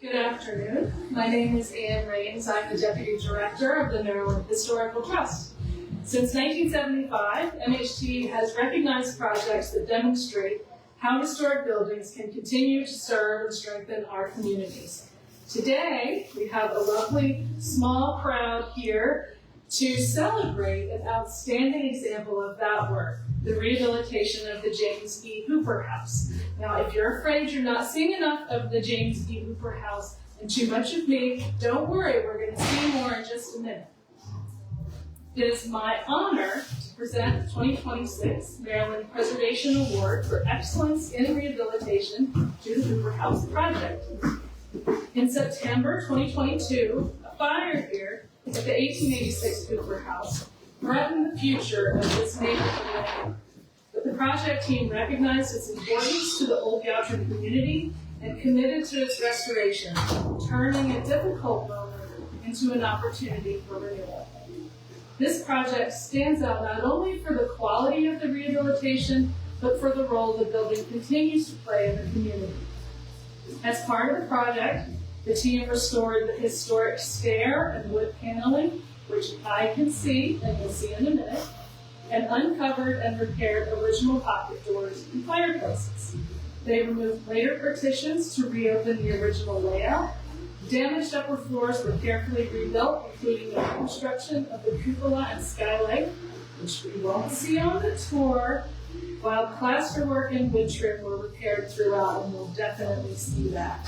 Good afternoon. My name is Ann Raines. I'm the Deputy Director of the Maryland Historical Trust. Since 1975, MHT has recognized projects that demonstrate how historic buildings can continue to serve and strengthen our communities. Today, we have a lovely small crowd here to celebrate an outstanding example of that work, the rehabilitation of the James E. Hooper House. Now, if you're afraid you're not seeing enough of the James E. Hooper House and too much of me, don't worry, we're going to see more in just a minute. It is my honor to present the 2026 Maryland Preservation Award for Excellence in Rehabilitation to the Hooper House Project. In September 2022, a fire here at the 1886 Hooper House threatened the future of this neighborhood. But the project team recognized its importance to the old Goucher community and committed to its restoration, turning a difficult moment into an opportunity for renewal. This project stands out not only for the quality of the rehabilitation, but for the role the building continues to play in the community. As part of the project, the team restored the historic stair and wood paneling, which I can see, and you'll see in a minute, and uncovered and repaired original pocket doors and fireplaces. They removed later partitions to reopen the original layout. Damaged upper floors were carefully rebuilt, including the reconstruction of the cupola and skylight, which we won't see on the tour, while plasterwork and wood trim were repaired throughout, and we'll definitely see that.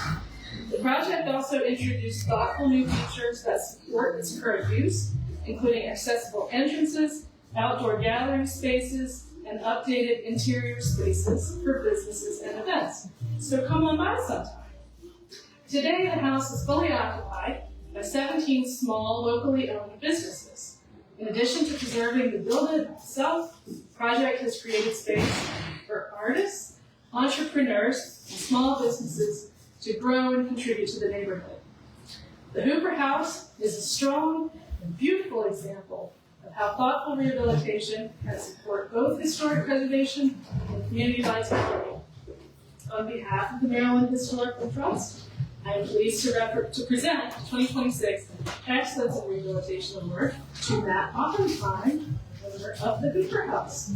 The project also introduced thoughtful new features that support its current use, including accessible entrances, outdoor gathering spaces, and updated interior spaces for businesses and events. So come on by sometime. Today, the house is fully occupied by 17 small, locally owned businesses. In addition to preserving the building itself, the project has created space for artists, entrepreneurs, and small businesses to grow and contribute to the neighborhood. The Hooper House is a strong and beautiful example of how thoughtful rehabilitation can support both historic preservation and community vitality. On behalf of the Maryland Historical Trust, I am pleased to present the 2026 Excellence in Rehabilitation Award to Matt Oppenheim, owner of the Hooper House.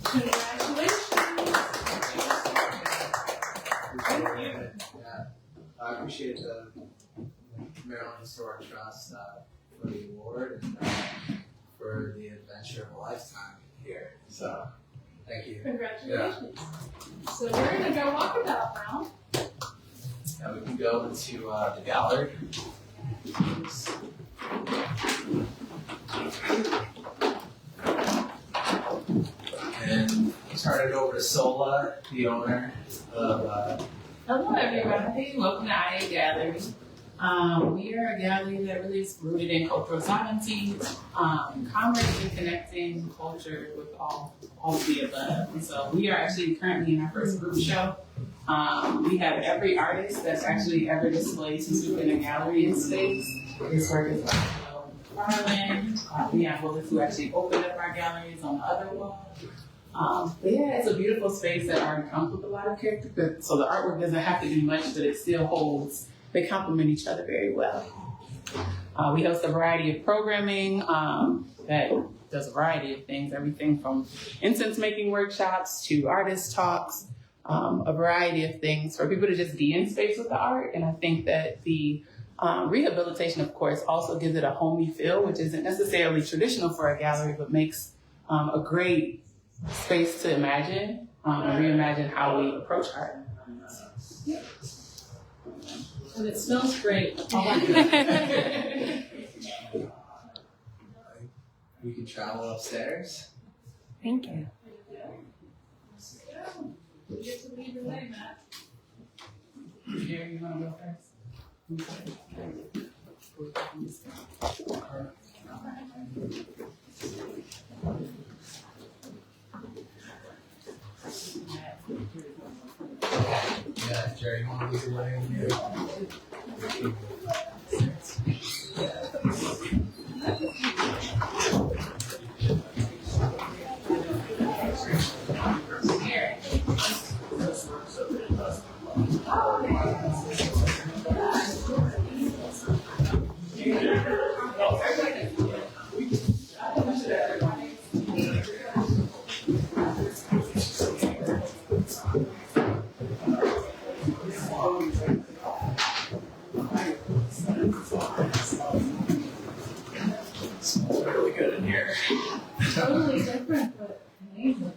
Congratulations. Thank you. Yeah, I appreciate the Maryland Historic Trust for the award and for the adventure of a lifetime here. So, thank you. Congratulations. Yeah. So we're going to go walkabout round. And we can go into the gallery. And turn it over to Sola, the owner of Hello everybody, welcome to IA Gallery. We are a gallery that really is rooted in cultural sovereignty, commerce and connecting culture with all of the above. And so we are actually currently in our first group show. We have every artist that's actually ever displayed since we've been a gallery in space. This work is by Garland. We have bullets who actually opened up our galleries on the other wall. But yeah, it's a beautiful space that already comes with a lot of character. So the artwork doesn't have to do much, but it still holds. They complement each other very well. We host a variety of programming that does a variety of things, everything from incense making workshops to artist talks, a variety of things for people to just be in space with the art. And I think that the rehabilitation, of course, also gives it a homey feel, which isn't necessarily traditional for a gallery, but makes a great space to imagine and reimagine how we approach art. And it smells great. We can travel upstairs. Thank you. You get to lead the way, Matt. Jerry, you want to go first? Yeah, Jerry, you want to lead the way in here? Smells really good in here. Totally different, but amazing.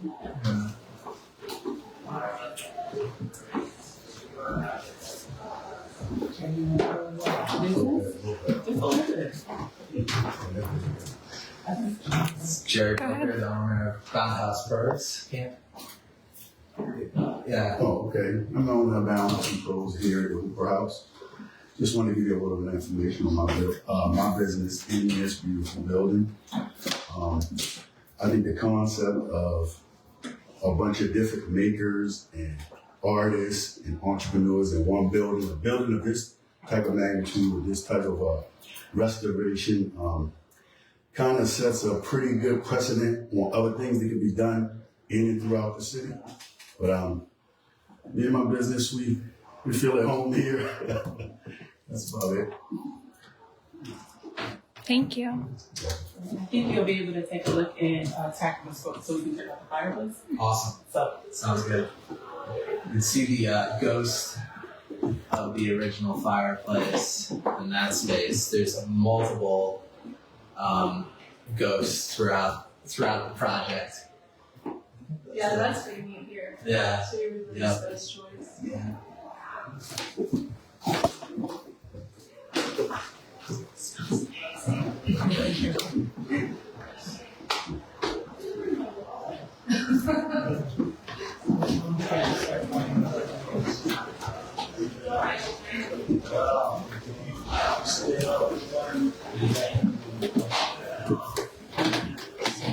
Jerry Booker, the owner of Boundhouse Birds Camp. Yeah. Oh, okay. I'm the owner of Baltimore Pros here at the Hooper House. Just want to give you a little bit of information on my business in this beautiful building. I think the concept of a bunch of different makers and artists and entrepreneurs in one building, a building of this type of magnitude, with this type of restoration, kind of sets a pretty good precedent on other things that can be done in and throughout the city. But me and my business, we feel at home here. That's about it. Thank you. I think you'll be able to take a look and tackle the scope so we can check out the fireplace. Awesome. So, Sounds good. You can see the ghost of the original fireplace in that space. There's multiple ghosts throughout the project. Yeah, that's pretty neat here. Yeah. So you really Yeah. space choice. Yeah.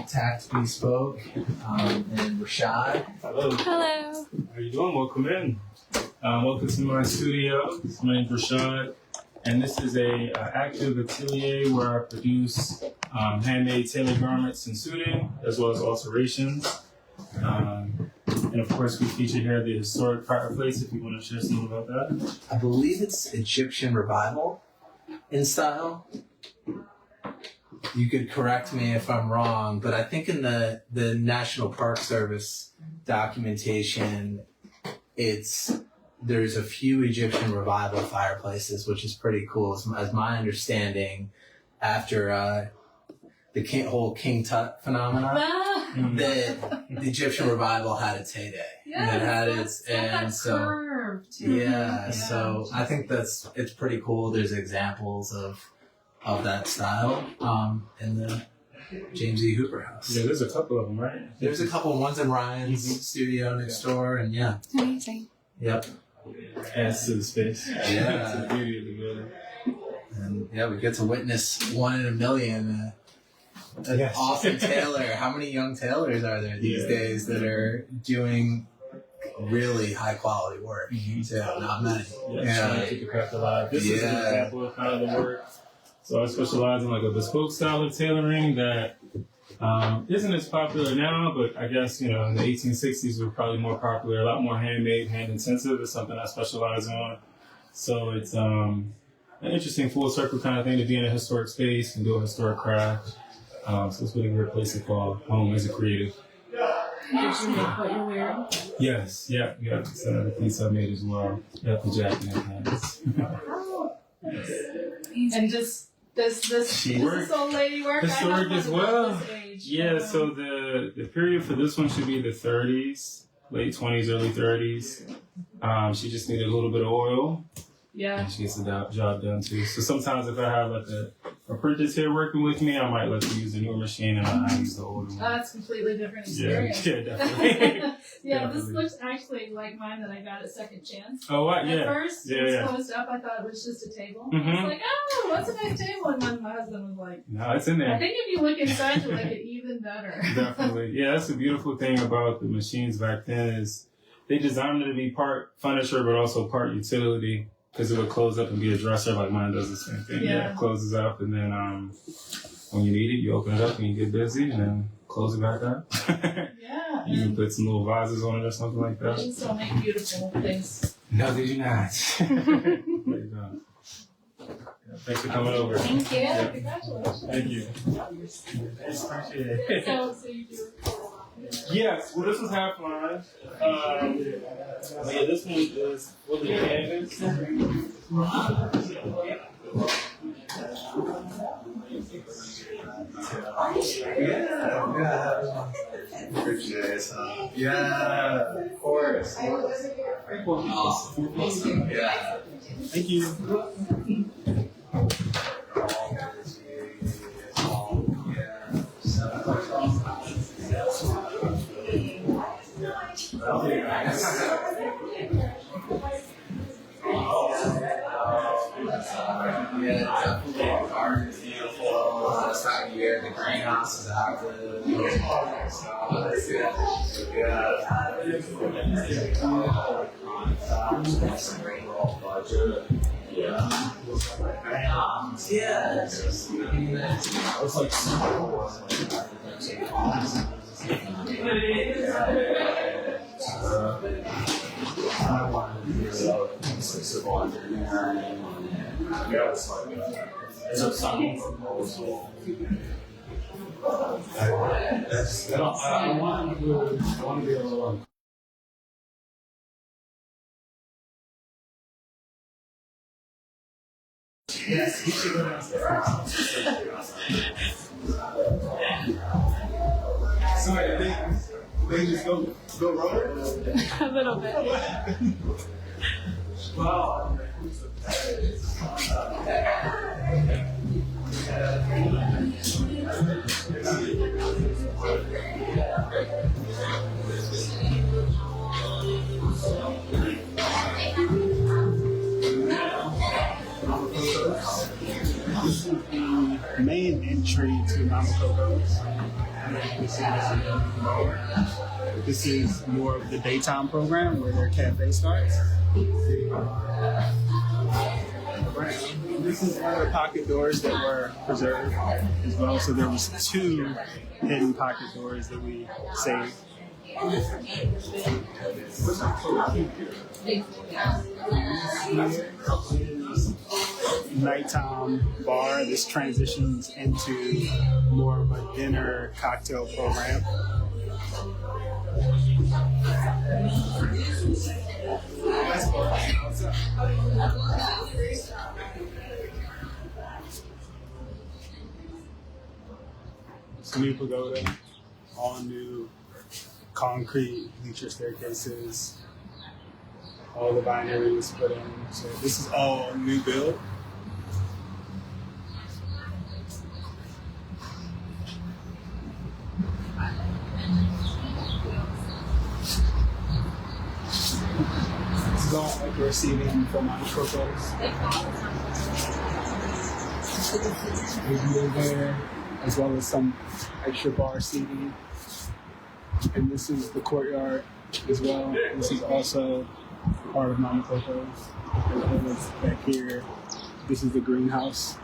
Tact Bespoke and Rashad. Hello. Hello. How you doing? Welcome in. Welcome to my studio. My name's Rashad, and this is a active atelier where I produce handmade tailored garments and suiting, as well as alterations. And of course, we feature here the historic fireplace. If you want to share something about that. I believe it's Egyptian revival in style. You could correct me if I'm wrong, but I think in the National Park Service documentation, there's a few Egyptian revival fireplaces, which is pretty cool. As my understanding, after the whole King Tut phenomenon, that the Egyptian revival had its heyday. Yeah, and it had it's got that curve too. Yeah, so I think it's pretty cool. There's examples of that style in the James E. Hooper house. Yeah, there's a couple of them, right? There's a couple ones in Ryan's studio next door, and yeah. Amazing. Yep. Adds to the space. Yeah. To the beauty of the building. And yeah, we get to witness 1 in a million. Yes. Awesome tailor. How many young tailors are there these days that are doing really high quality work? Too? Not many. Trying to keep the craft alive. This is an example of kind of the work. So I specialize in like a bespoke style of tailoring that isn't as popular now, but I guess, in the 1860s were probably more popular, a lot more handmade, hand intensive is something I specialize on. So it's an interesting full circle kind of thing to be in a historic space and do a historic craft. So it's really a great place to call home as a creative. Did you make what you're wearing? Yes, yeah. It's another piece I made as well. Got the jacket and pants. And just this old lady work? Historic as well. This age. Yeah, so the period for this one should be the 30s, late 20s, early 30s. She just needed a little bit of oil. Yeah. And she gets the job done too. So sometimes if I have like a apprentice here working with me, I might let them use the newer machine and I use the older one. That's a completely different experience. Yeah, definitely. Yeah, Definitely. this looks actually like mine that I got at Second Chance. Oh, what? At Yeah. first, it was closed up. I thought it was just a table. I was like, oh, what's a nice table? And my husband was like, No, it's in there. I think if you look inside, you'll like it even better. Definitely. Yeah, that's the beautiful thing about the machines back then is they designed it to be part furniture but also part utility because it would close up and be a dresser like mine does the same thing. Yeah. It closes up and then when you need it, you open it up and you get busy and then close it back up. Yeah. You can put some little vases on it or something like that. Machines don't make beautiful things. No, they do not. They don't. Yeah, thanks for coming over. Thank you. Yeah. Congratulations. Thank you. Appreciate it. So you do. Yes, well, this was half line. But yeah, this one is fully canvas. Yeah, of course. Awesome. Yeah. Thank you. Yeah, definitely. The garden is beautiful. This time of year, the greenhouse is active. Yeah. It's like I wanted to do civil engineering. Yeah, it's like so something proposal. I want to be a little. Yes, he should go downstairs. Sorry, they just go wrong? A little bit. Wow. This is the main entry to Mama Coco's. This is more of the daytime program where their cafe starts. This is one of the pocket doors that were preserved as well. So there was 2 hidden pocket doors that we saved. Nighttime bar. This transitions into more of a dinner cocktail program. It's a new pagoda, all new concrete bleacher staircases. All the binary was put in. So this is all new build. This is all like receiving for my Coco's. There, as well as some extra bar seating. And this is the courtyard as well. This is also part of Mama Coco's. As well as back here, this is the greenhouse.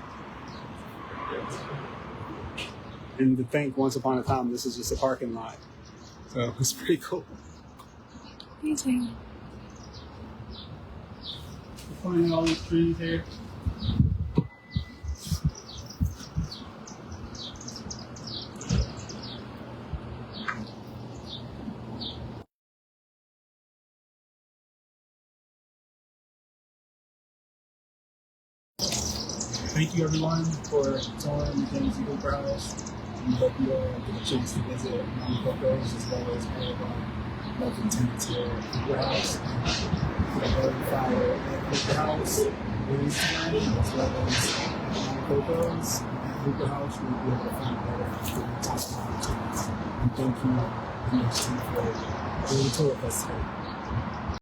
And to think, once upon a time, this is just a parking lot. So it's pretty cool. Amazing. Finding all these trees here. Thank you everyone for touring the James Hooper House. We hope you all get a chance to visit Mama Coco's as well as all of our local tenants here at Hooper House. We're going to follow at Hooper House Instagram as well as Mama Coco's at Hooper House. We'll be able to find better opportunities. And thank you, MHT, for doing the tour with us today.